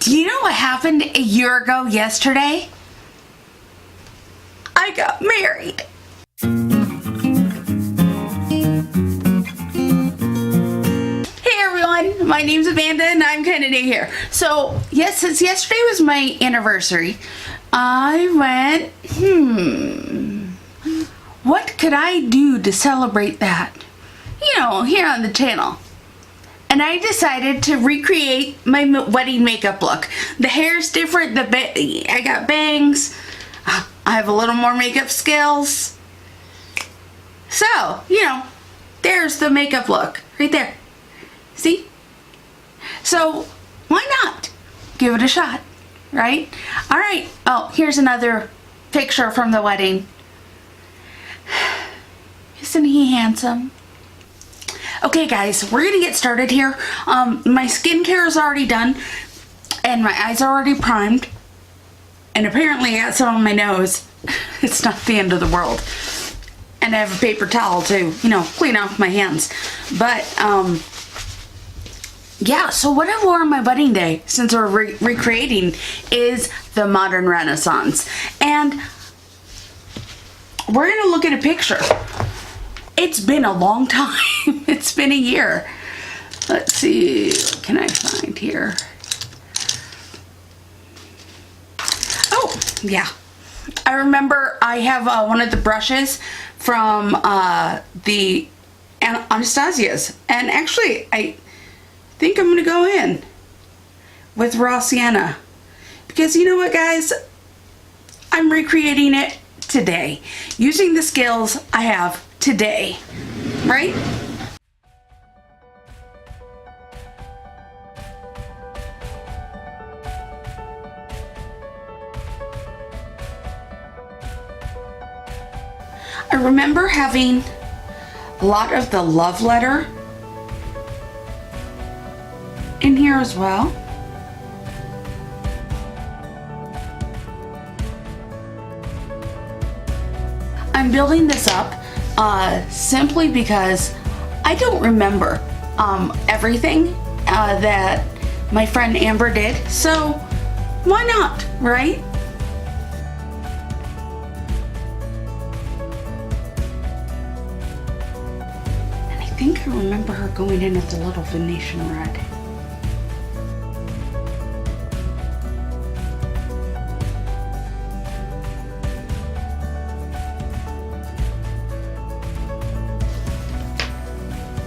Do you know what happened a year ago yesterday? I got married. Hey everyone, my name's Amanda and I'm kind of new here. So, yes, since yesterday was my anniversary, I went, what could I do to celebrate that? You know, here on the channel. And I decided to recreate my wedding makeup look. The hair's different, I got bangs, I have a little more makeup skills. So, you know, there's the makeup look, right there. See? So, why not? Give it a shot, right? Alright, oh, here's another picture from the wedding. Isn't he handsome? Okay guys, we're gonna get started here. My skincare is already done and my eyes are already primed, and apparently I got some on my nose. It's not the end of the world. And I have a paper towel to, you know, clean off my hands. But yeah, so what I wore on my wedding day, since we're recreating, is the modern Renaissance. And we're gonna look at a picture. It's been a long time. It's been a year. Let's see, what can I find here? Oh, yeah. I remember I have one of the brushes from the Anastasia's. And actually, I think I'm going to go in with raw sienna. Because you know what, guys? I'm recreating it today. Using the skills I have today, right? I remember having a lot of the love letter in here as well. I'm building this up simply because I don't remember everything that my friend Amber did, so why not, right? And I think I remember her going in with a little Venetian red.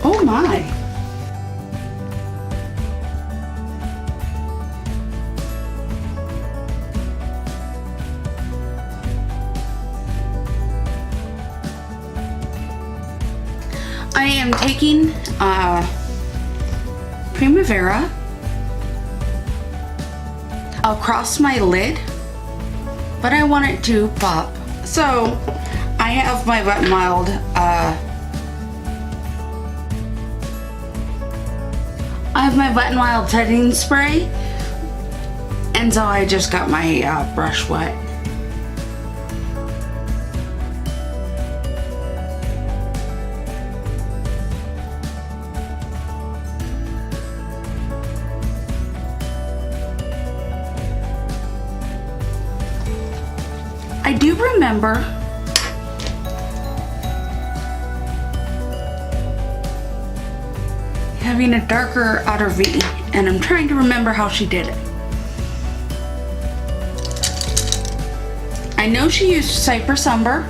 Oh my! I am taking Primavera across my lid, but I want it to pop. So I have my Wet n Wild Wet n Wild setting spray, and so I just got my brush wet. I do remember having a darker outer V, and I'm trying to remember how she did it. I know she used Cypress Umber,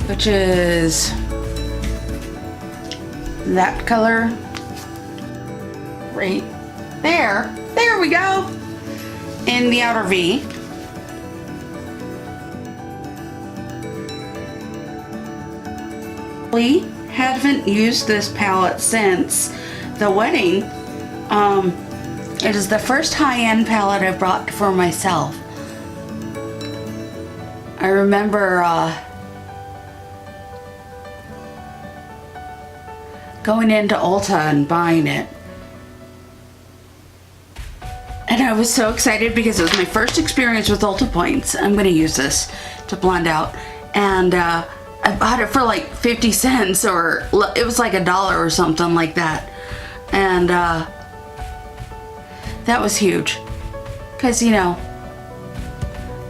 which is that color right there. There we go, in the outer V. We haven't used this palette since the wedding. It is the first high-end palette I brought for myself. I remember going into Ulta and buying it. And I was so excited because it was my first experience with Ulta points. I'm going to use this to blend out. And I bought it for like 50 cents, or it was like $1 or something like that. And that was huge. because, you know,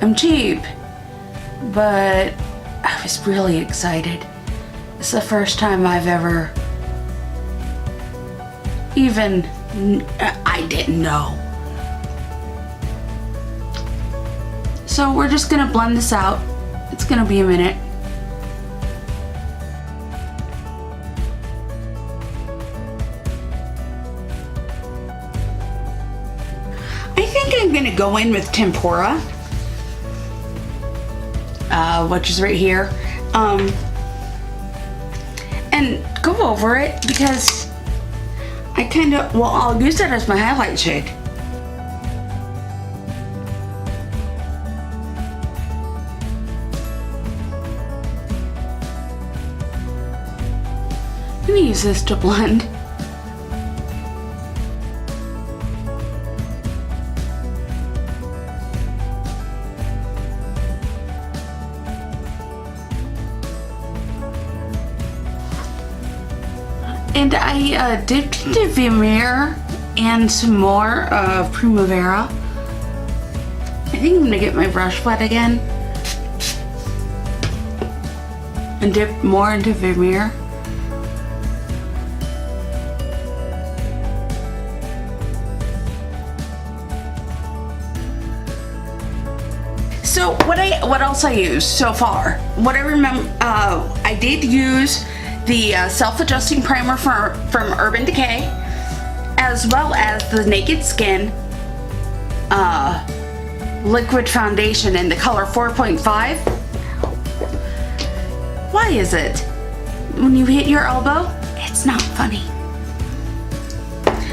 I'm cheap. But I was really excited. It's the first time I've ever even, I didn't know. So we're just gonna blend this out. It's gonna be a minute. I think I'm gonna go in with tempura, which is right here, and go over it because I kind of, well, I'll use it as my highlight shade. I'm gonna use this to blend. And I dipped into Vermeer and some more of Primavera. I think I'm gonna get my brush wet again and dip more into Vermeer. So what else I used so far? What I remember, I did use the self-adjusting primer from Urban Decay, as well as the Naked Skin liquid foundation in the color 4.5. Why is it when you hit your elbow, it's not funny?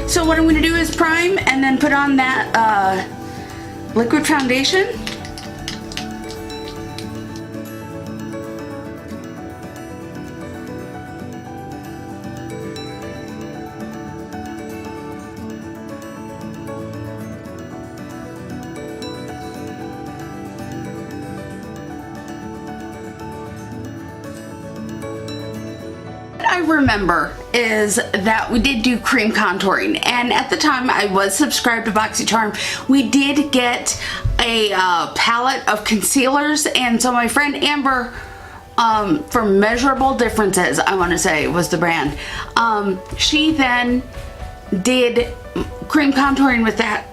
So what I'm going to do is prime and then put on that liquid foundation. I remember is that we did do cream contouring, and at the time I was subscribed to BoxyCharm. We did get a palette of concealers, and so my friend Amber, for Measurable Differences, I want to say was the brand, she then did cream contouring with that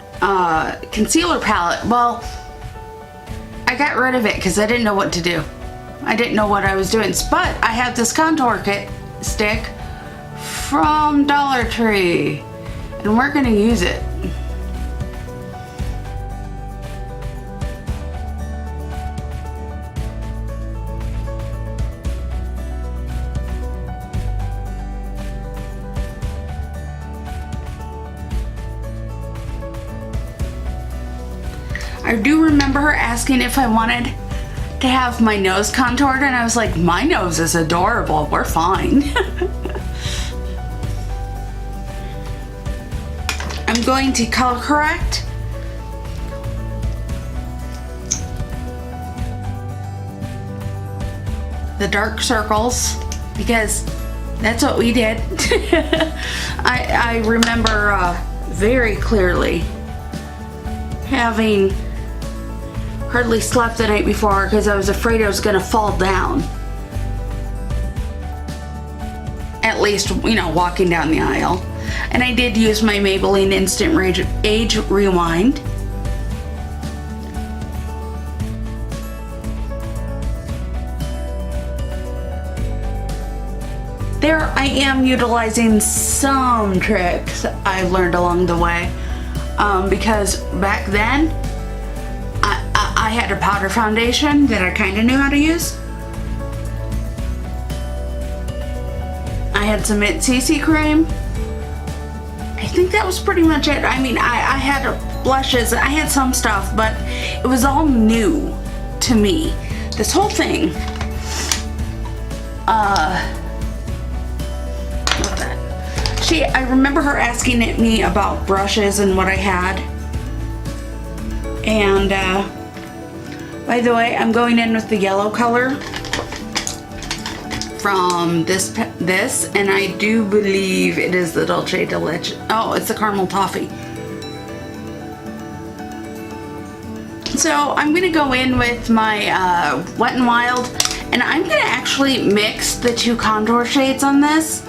concealer palette. Well, I got rid of it because I didn't know what to do. I didn't know what I was doing, but I have this contour kit stick from Dollar Tree and we're gonna use it. I do remember her asking if I wanted to have my nose contoured, and I was like, my nose is adorable, we're fine. I'm going to color correct. The dark circles, because that's what we did. I remember very clearly having hardly slept the night before because I was afraid I was gonna fall down. At least, you know, walking down the aisle. And I did use my Maybelline Instant Age Rewind. There I am utilizing some tricks I've learned along the way, because back then I had a powder foundation that I kind of knew how to use. I had some Mint CC cream. I think that was pretty much it. I mean, I had blushes, I had some stuff, but it was all new to me. This whole thing. What's that? I remember her asking me about brushes and what I had. And, by the way, I'm going in with the yellow color from this, and I do believe it is the Dolce de Leche. Oh, it's the caramel toffee. So I'm gonna go in with my Wet n Wild, and I'm gonna actually mix the two contour shades on this.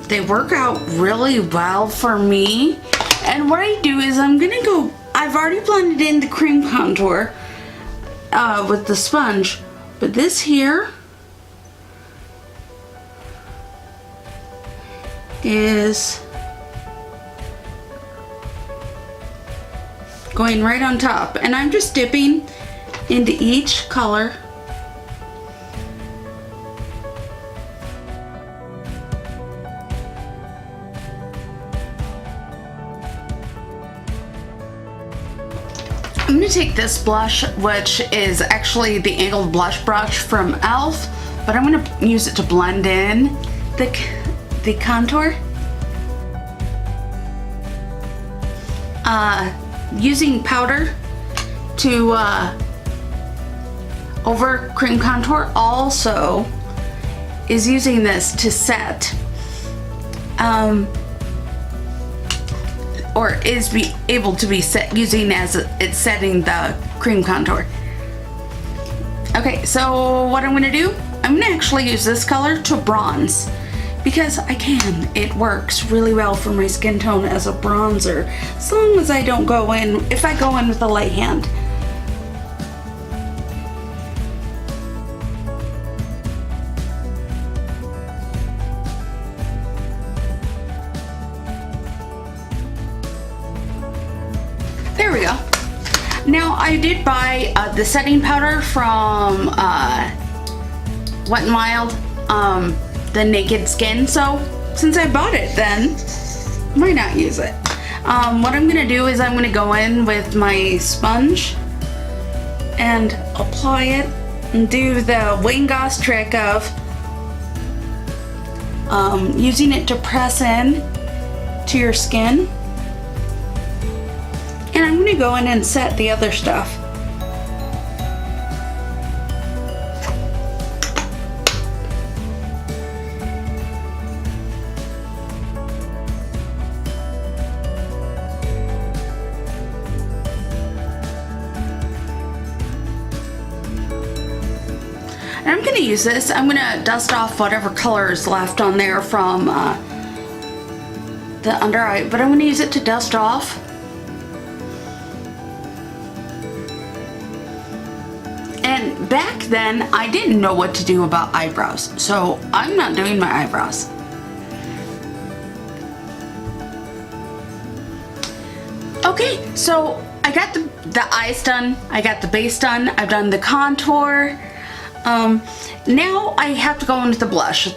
They work out really well for me. And what I do is I've already blended in the cream contour with the sponge, but this here is going right on top, and I'm just dipping into each color. I'm going to take this blush, which is actually the angled blush brush from e.l.f., but I'm going to use it to blend in the contour. Using powder to over cream contour also is using this to set, or is able to be set using as it's setting the cream contour. Okay, so what I'm gonna do, I'm gonna actually use this color to bronze, because I can. It works really well for my skin tone as a bronzer, as long as I don't go in, if I go in with a light hand. There we go. Now I did buy the setting powder from Wet n Wild, the Naked Skin, so since I bought it, then why not use it? What I'm gonna do is I'm gonna go in with my sponge and apply it and do the Wayne Goss trick of using it to press in to your skin. And I'm gonna go in and set the other stuff. And I'm gonna use this, I'm gonna dust off whatever color is left on there from the under eye, but I'm gonna use it to dust off. And back then, I didn't know what to do about eyebrows, so I'm not doing my eyebrows. Okay, so I got the eyes done, I got the base done, I've done the contour. Now I have to go in with the blush.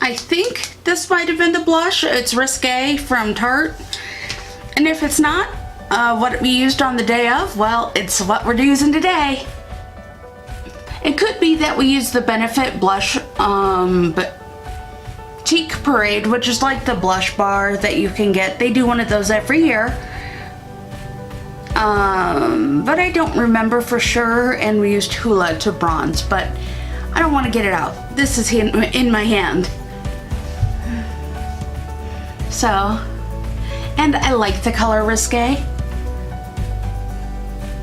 I think this might have been the blush. It's Risque from Tarte. And if it's not what we used on the day of, well, it's what we're using today. It could be that we use the Benefit blush, but Cheek Parade, which is like the blush bar that you can get. They do one of those every year. But I don't remember for sure, and we used Hoola to bronze, but I don't want to get it out. This is in my hand. So, and I like the color Risque.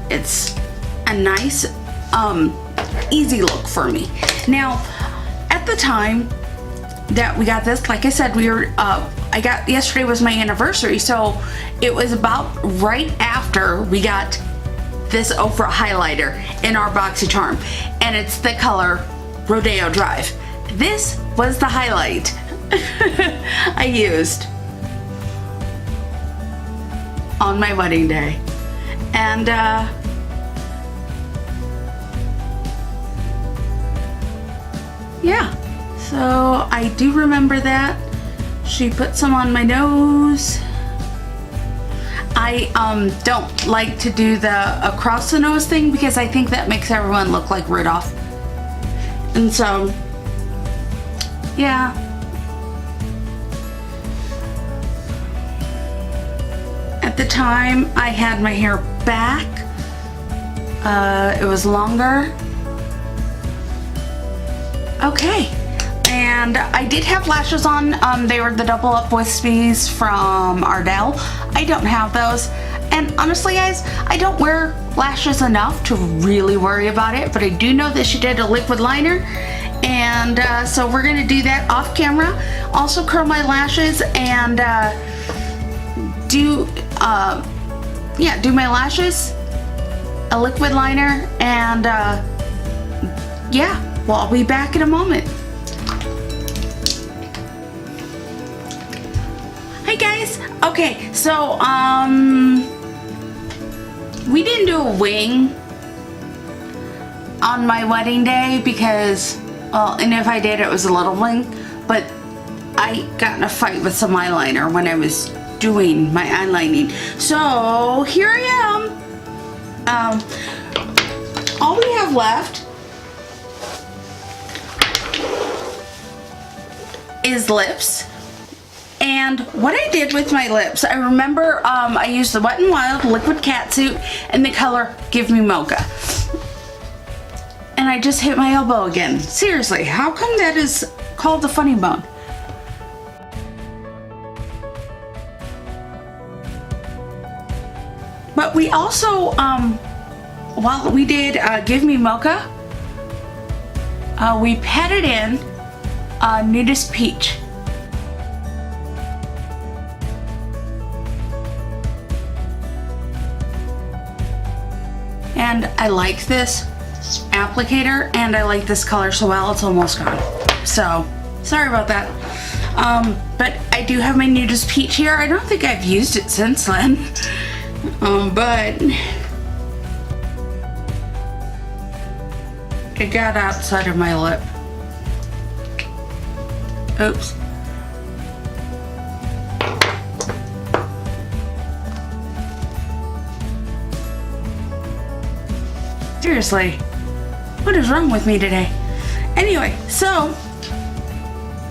It's a nice, easy look for me. Now, at the time that we got this, like I said, yesterday was my anniversary, so it was about right after we got this Oprah highlighter in our BoxyCharm, and it's the color Rodeo Drive. This was the highlight I used on my wedding day, and yeah, so I do remember that. She put some on my nose. I don't like to do the across the nose thing because I think that makes everyone look like Rudolph. And so, yeah. At the time, I had my hair back. It was longer. Okay. And I did have lashes on. They were the double up wispies from Ardell. I don't have those. And honestly, guys, I don't wear lashes enough to really worry about it, but I do know that she did a liquid liner, and so we're gonna do that off camera. Also curl my lashes and do my lashes, a liquid liner, and yeah, well, I'll be back in a moment. Hey guys, okay, so we didn't do a wing on my wedding day because, well, and if I did, it was a little wing, but I got in a fight with some eyeliner when I was doing my eyelining. So here I am. All we have left is lips. And what I did with my lips, I remember I used the Wet n Wild Liquid Catsuit in the color Give Me Mocha. And I just hit my elbow again. Seriously, how come that is called the funny bone? But we also, while we did Give Me Mocha, we patted in Nudist Peach. And I like this applicator, and I like this color so well, it's almost gone. So, sorry about that. But I do have my Nudist Peach here. I don't think I've used it since then. But it got outside of my lip. Oops. Seriously, what is wrong with me today? Anyway, so,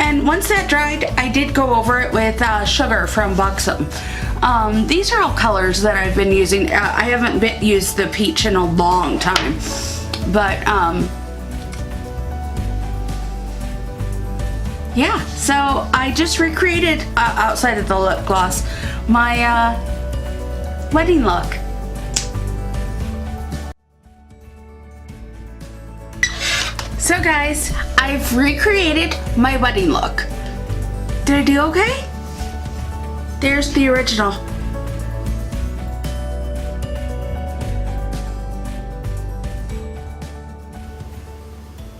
and once that dried, I did go over it with sugar from Buxom. These are all colors that I've been using. I haven't used the peach in a long time, but yeah, so I just recreated outside of the lip gloss my wedding look. So guys, I've recreated my wedding look. Did I do okay? There's the original.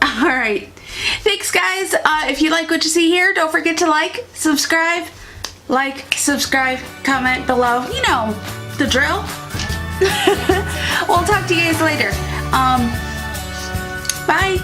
Alright, thanks guys. If you like what you see here, don't forget to subscribe, comment below. You know, the drill. We'll talk to you guys later. Bye.